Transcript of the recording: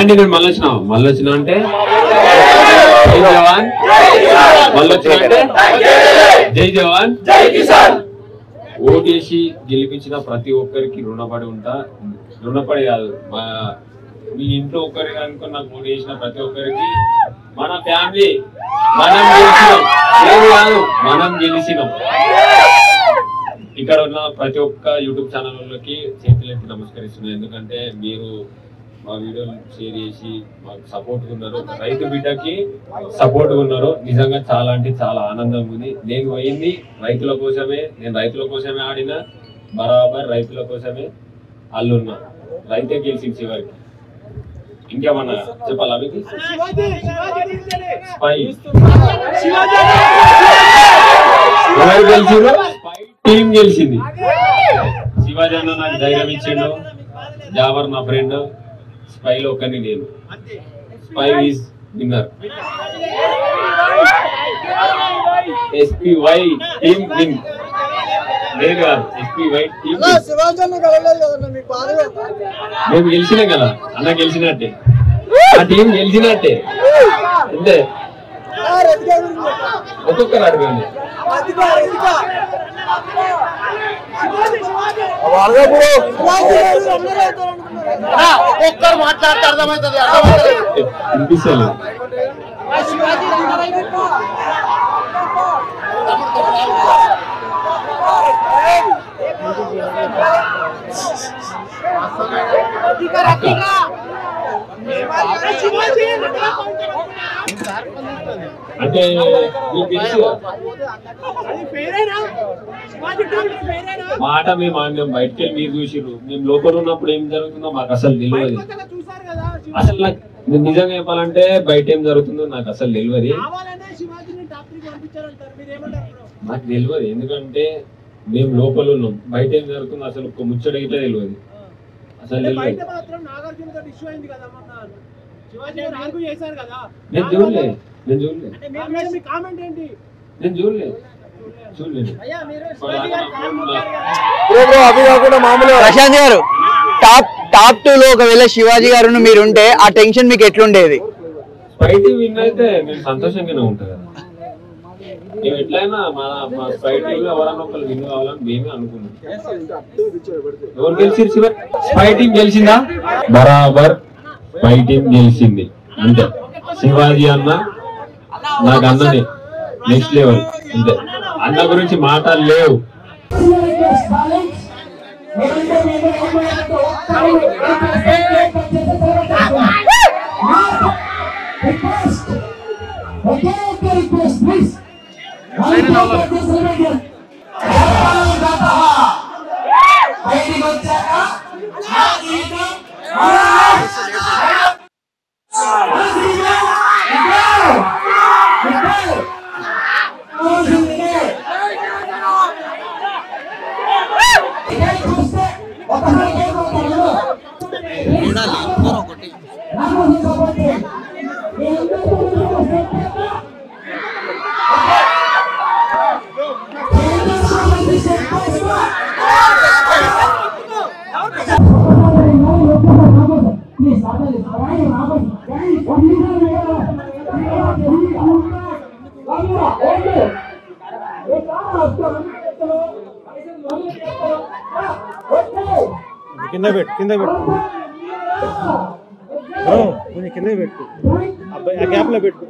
Anti ఇక్కడ మళ్ళీ వచ్చినా అంటే జై జవాన్, మళ్ళీ వచ్చినా అంటే జై జవాన్ జై కిసాన్. ఓటేసి గెలిపించిన ప్రతి ఒక్కరికి రుణపడి కాదు, మీ ఇంట్లో ఒక్కరికి అనుకుని నాకు ఓటు వేసిన ప్రతి ఒక్కరికి మన ఫ్యామిలీ మనం గెలిచినాం. ఇక్కడ ఉన్న ప్రతి ఒక్క యూట్యూబ్ ఛానల్ వాళ్ళకి చేతులెత్తి నమస్కరిస్తున్నాను. ఎందుకంటే మీరు మా వీడియోలు షేర్ చేసి మాకు సపోర్ట్ ఉన్నారు, రైతు బిడ్డకి సపోర్ట్ ఉన్నారు. నిజంగా చాలా అంటే చాలా ఆనందంగా ఉంది. నేను పోయింది రైతుల కోసమే, నేను రైతుల కోసమే ఆడిన, బరాబర్ రైతుల కోసమే అల్లున్నా. రైతే గెలిచింది చివరికి. ఇంకేమన్నా చెప్పాలా మీకు? ఎవరు గెలిచిండ్రు? టీం గెలిచింది. శివాజీ అన్న నాకు ధైర్యం ఇచ్చిండు, జావర్ నా ఫ్రెండ్, స్పైలో ఒకరిని నేను. Spy is winner. SPY team win. నేను కాదు, SPY టీమ్. మేము గెలిచినాం కదా అన్న, గెలిచినట్టే, ఆ టీం గెలిచినట్టే అంతే. ఒక్కొక్కరు అడగండి. ఒక్కరు మాట్లాడితే అర్థమవుతుంది. వినిపిస్తలేదు. అంటే మాట మేము ఆడినాం, బయటకి వెళ్ళి మీరు చూసిర్రు. మేము లోపల ఉన్నప్పుడు ఏం జరుగుతుందో మాకు అసలు తెలియదు. అసలు నాకు నిజంగా చెప్పాలంటే బయట ఏం జరుగుతుందో నాకు అసలు తెలియదు. నాకు తెలియదు, ఎందుకంటే మేము లోపల ఉన్నాం. బయట ఏం జరుగుతుందో అసలు ఒక ముచ్చట గిట్లా తెలియదు. అసలు తెలియదు. నేను చూడలేదు. ప్రశాంత్ గారు, టాప్ 2 లో ఒకవేళ శివాజీ గారు మీరుంటే ఆ టెన్షన్ మీకు ఎట్లుండేది? స్పైటీ విన్ అయితే మేము సంతోషంగానే ఉంటాం కదా. మేము ఎట్లయినా మా స్పైటీలో ఎవరన్నా ఒకళ్ళు విన్ కావాలని మేమే అనుకున్నాం. ఎవరు గెలిచిరు? Spy team గెలిచిందా? బరాబర్ స్పై టీం గెలిచింది అంతే. శివాజీ అన్న నాకు అన్ననే నెక్స్ట్ లెవెల్ అంతే. అన్న గురించి మాటలు లేవు. కింద పెట్టు కొంచెం కింద పెట్టు, అబ్బాయి ఆ గ్యాప్ లో పెట్టు.